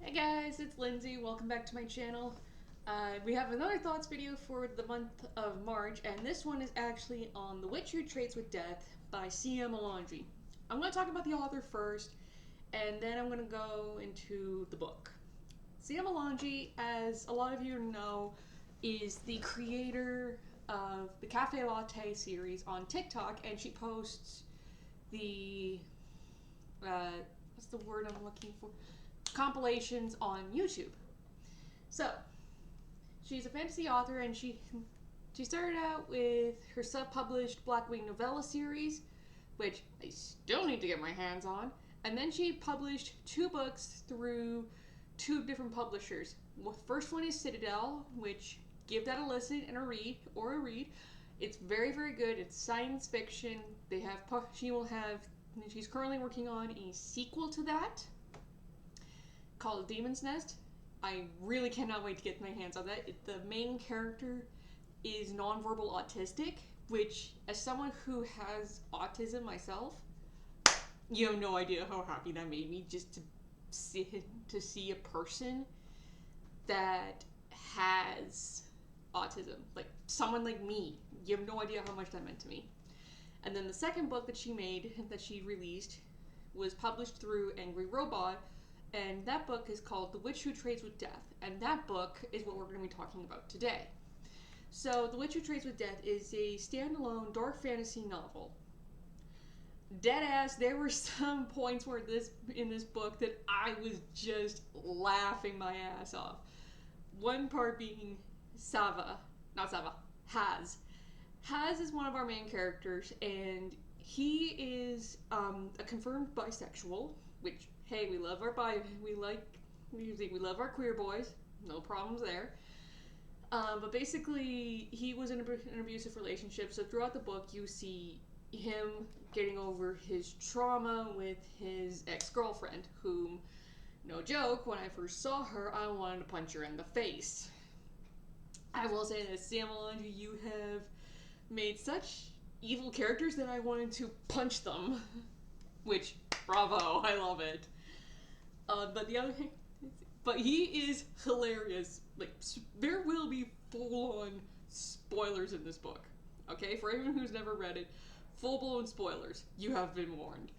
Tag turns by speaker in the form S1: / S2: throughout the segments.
S1: Hi guys, it's Lindsay. Welcome back to my channel. We have another thoughts video for the month of March, and this one is actually on The Witch Who Trades with Death by C.M. Melandri. I'm going to talk about the author first, and then I'm going to go into the book. C.M. Melandri, as a lot of you know, is the creator of the Cafe Latte series on TikTok, and she posts the what's the word I'm looking for? Compilations on YouTube. So, she's a fantasy author, and she started out with her self-published Blackwing novella series, which I still need to get my hands on. And then she published 2 books through 2 different publishers. The first one is Citadel, which give that a listen and a read. It's very, very good. It's science fiction. She's currently working on a sequel to that called Demon's Nest. I really cannot wait to get my hands on that. The main character is nonverbal autistic, which, as someone who has autism myself, you have no idea how happy that made me just to see a person that has autism, like someone like me. You have no idea how much that meant to me. And then the second book that she released, was published through Angry Robot, and that book is called The Witch Who Trades with Death, and that book is what we're going to be talking about today. So, The Witch Who Trades with Death is a standalone dark fantasy novel. Deadass, there were some points in this book that I was just laughing my ass off. One part being Haz. Haz is one of our main characters, and he is a confirmed bisexual, which, hey, we love our we love our queer boys, no problems there. But basically, he was in an abusive relationship, so throughout the book you see him getting over his trauma with his ex-girlfriend, whom, no joke, when I first saw her, I wanted to punch her in the face. I will say that, Sam Melandri, you have made such evil characters that I wanted to punch them. Which, bravo, I love it. But he is hilarious. Like, there will be full-on spoilers in this book. Okay, for anyone who's never read it, full-blown spoilers. You have been warned.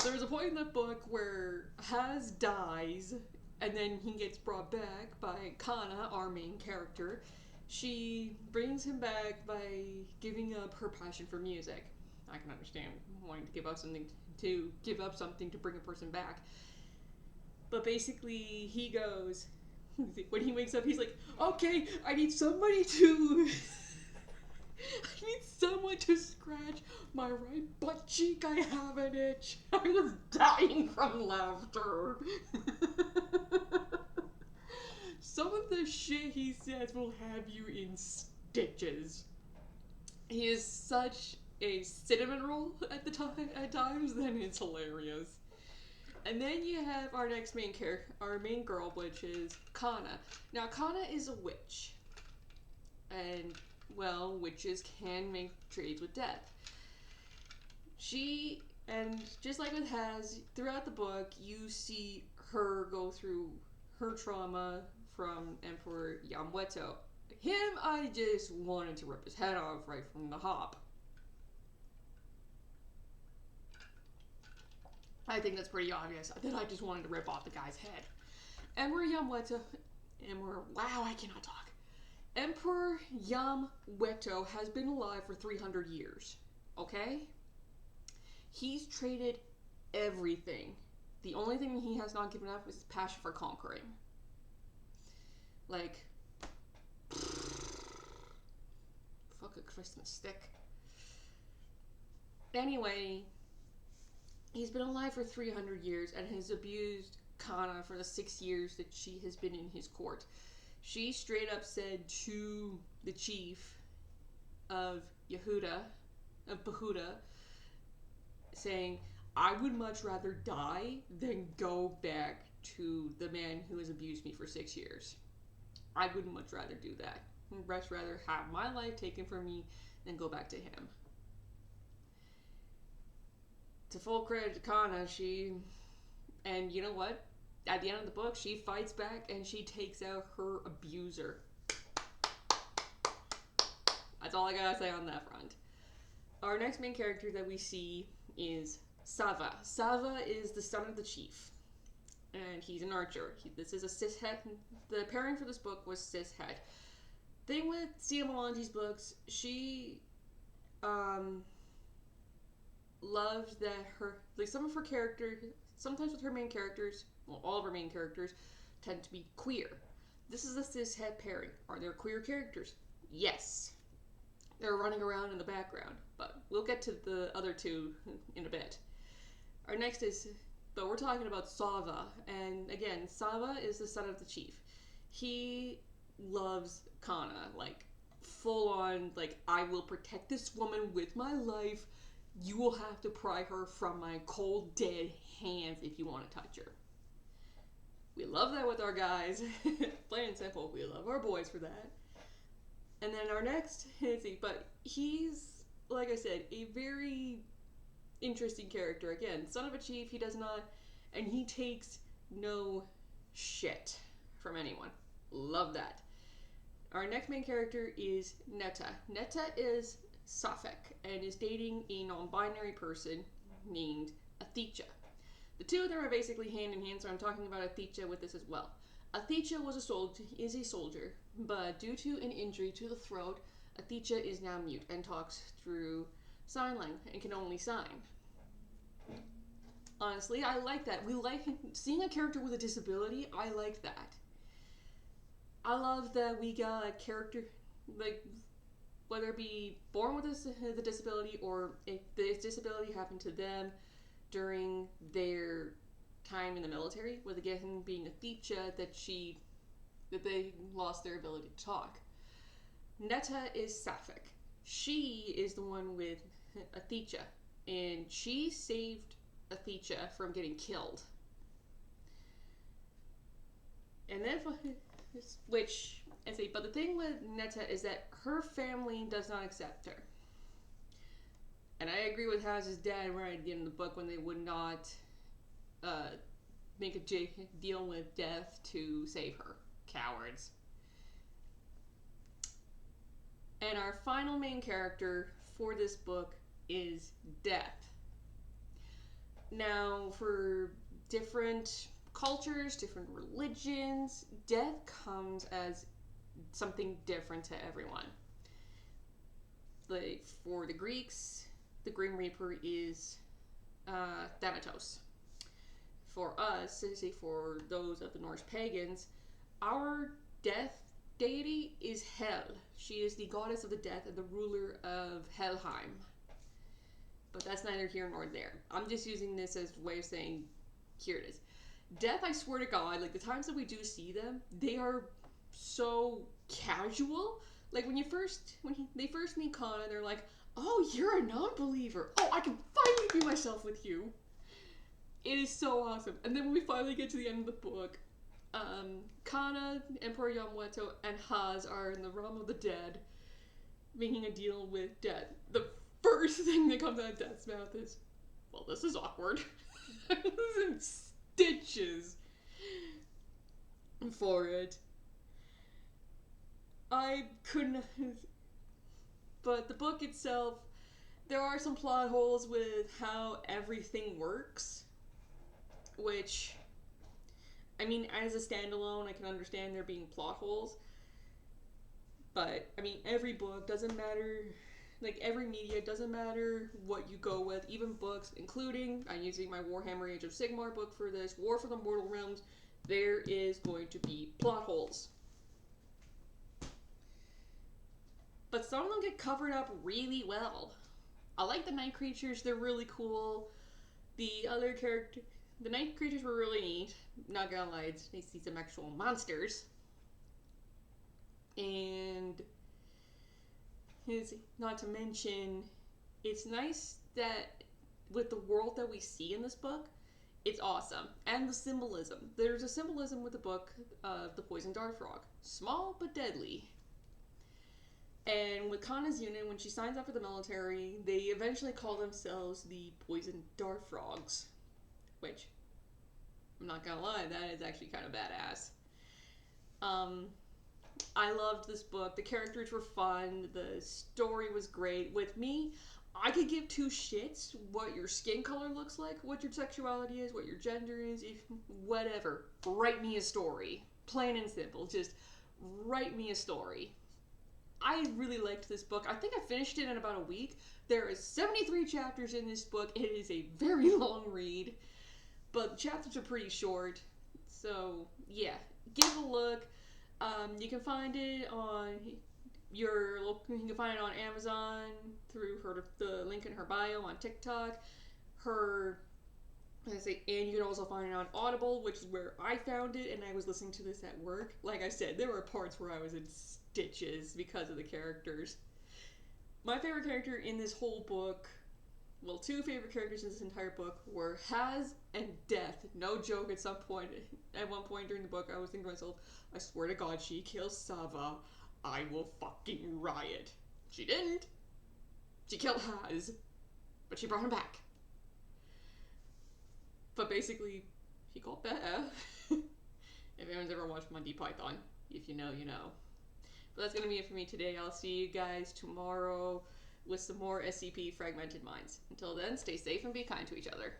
S1: There's a point in that book where Haz dies, and then he gets brought back by Kana, our main character. She brings him back by giving up her passion for music. I can understand wanting to give up something to bring a person back. But basically, he goes, when he wakes up, he's like, okay, I need someone to scratch my right butt cheek. I have an itch. I was dying from laughter. Some of the shit he says will have you in stitches. He is such a cinnamon roll at times, then it's hilarious. And then you have our next our main girl, which is Kana. Now, Kana is a witch. And, well, witches can make trades with death. And just like with Haz, throughout the book, you see her go through her trauma from Emperor Yamweto. Him, I just wanted to rip his head off right from the hop. I think that's pretty obvious that I just wanted to rip off the guy's head. Emperor Yamweto has been alive for 300 years. Okay? He's traded everything. The only thing he has not given up is his passion for conquering. Like, fuck a Christmas stick. Anyway, he's been alive for 300 years and has abused Kana for the 6 years that she has been in his court. She straight up said to the chief of Bahuda, saying, I would much rather die than go back to the man who has abused me for 6 years. I would much rather do that. I'd much rather have my life taken from me than go back to him. To full credit to Kana, and you know what? at the end of the book, she fights back and she takes out her abuser. That's all I gotta say on that front. Our next main character that we see is Sava. Sava is the son of the chief, and he's an archer. This is a cishet. The pairing for this book was cishet. Thing with Sia Melange's books, she loved that her, like, some of her characters, sometimes with her main characters, well, all of her main characters tend to be queer. This is a cishet pairing. Are there queer characters? Yes. They're running around in the background, but we'll get to the other two in a bit. Our next is, but we're talking about Sava, and again, Sava is the son of the chief. He loves Kana, like, full on, like, I will protect this woman with my life. You will have to pry her from my cold, dead hands if you want to touch her. We love that with our guys. Plain and simple, we love our boys for that. And then our next, let's see, but he's, like I said, a very interesting character. Again, son of a chief, he does not, and he takes no shit from anyone. Love that. Our next main character is Netta. Netta is Sapphic and is dating a non-binary person named Athicha. The two of them are basically hand in hand, so I'm talking about Athicha with this as well. Athicha is a soldier, but due to an injury to the throat, Athicha is now mute and talks through sign language and can only sign. Honestly, I like that. We like seeing a character with a disability. I like that. I love that we got a character, like, whether it be born with the disability or if the disability happened to them during their time in the military, with again being Athicha, that they lost their ability to talk. Netta is Sapphic. She is the one with Athicha, and she saved Athicha from getting killed. And then, but the thing with Netta is that her family does not accept her. And I agree with Haz's dad right at the end of the book when they would not make a deal with death to save her. Cowards. And our final main character for this book is Death. Now, for different cultures, different religions, death comes as something different to everyone. Like, for the Greeks, the Grim Reaper is Thanatos. For us, say for those of the Norse pagans, our death deity is Hel. She is the goddess of the death and the ruler of Helheim. But that's neither here nor there. I'm just using this as a way of saying, here it is. Death, I swear to God, like, the times that we do see them, they are so casual. Like, when they first meet Kana, they're like, oh, you're a non-believer. Oh, I can finally be myself with you. It is so awesome. And then when we finally get to the end of the book, Kana, Emperor Yamweto, and Haz are in the realm of the dead, making a deal with death. The first thing that comes out of Death's mouth is, well, this is awkward. This is stitches for it. I couldn't. But the book itself, there are some plot holes with how everything works, which, I mean, as a standalone, I can understand there being plot holes. But, I mean, every book, doesn't matter, like, every media, doesn't matter what you go with, even books, including, I'm using my Warhammer Age of Sigmar book for this, War for the Mortal Realms, there is going to be plot holes. But some of them get covered up really well. I like the night creatures, they're really cool. The night creatures were really neat. Not gonna lie, it's nice to see some actual monsters. And not to mention, it's nice that with the world that we see in this book, it's awesome. And the symbolism. There's a symbolism with the book of the poison dart frog. Small but deadly. And with Kana's unit, when she signs up for the military, they eventually call themselves the Poison Dart Frogs. Which, I'm not gonna lie, that is actually kind of badass. Um, I loved this book. The characters were fun. The story was great. With me, I could give two shits what your skin color looks like, what your sexuality is, what your gender is, if whatever. Write me a story. Plain and simple. Just write me a story. I really liked this book. I think I finished it in about a week. There is 73 chapters in this book. It is a very long read, but the chapters are pretty short. So yeah, give a look. You can find it on you can find it on Amazon through the link in her bio, on TikTok. Her and you can also find it on Audible, which is where I found it, and I was listening to this at work. Like I said, there were parts where I was in stitches because of the characters. My favorite character in this whole book, well, two favorite characters in this entire book were Haz and Death. No joke, at one point during the book, I was thinking to myself, I swear to God, she kills Sava, I will fucking riot. She didn't. She killed Haz, but she brought him back. But basically, he got better. If anyone's ever watched Monty Python, if you know, you know. But that's gonna be it for me today. I'll see you guys tomorrow with some more SCP Fragmented Minds. Until then, stay safe and be kind to each other.